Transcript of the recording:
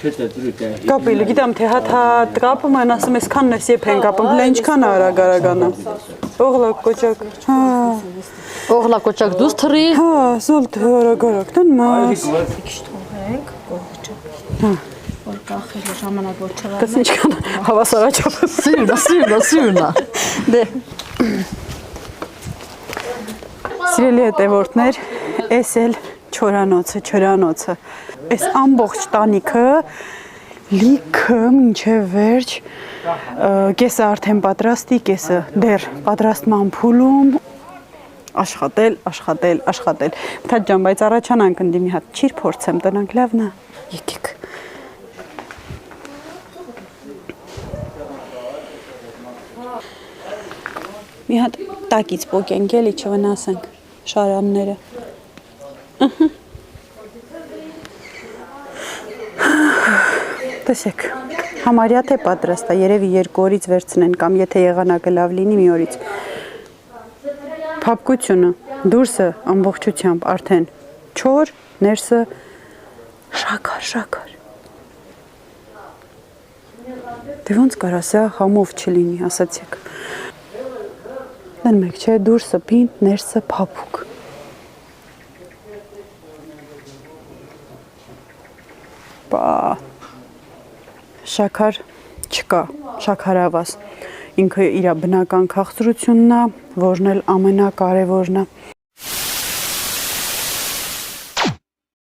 Կապիլը գիտեմ թե հա կապում են ասում ես քանն ես եփ են կապում հլա ինչքան արագ-արագանա օղլա կոճակ հա Օղլա կոճակ դուս թրի հա զոլտ արագ-արագ տան մաս Քիչ թողենք կողջը որ կախել ժամանակ որ չռա Կս ինչքան հավասարաչափ Սիրնա Դե Սիրելի հետևորդներ էս էլ չորանոցը Այս ամբողջ տանիքը լիքը մինչև վերջ կեսը արդեն պատրաստի, կեսը դեռ պատրաստման փուլում աշխատել Թաջ ջան, բայց առաջանանք ընդի մի հատ չիր փորձեմ, տնանք լավն է եկեք Մի հատ տակից պոկենք էլի չվնասենք շարանները Տեսեք, համարյա թե պատրաստ է, երևի 2 օրից վերցնեն կամ եթե եղանակը լավ լինի մի օրից Փափկությունը, դուրսը ամբողջությամբ արդեն չոր, ներսը շաքար Դե ոնց կարա սա համով չլինի, ասացեք Դեն մեկ չէ, դուրսը պինդ, ներսը փափուկ Բա Շաքար չկա, շաքարավազ Ինքը իր բնական քաղցրությունն է, որն էլ ամենակարևորն է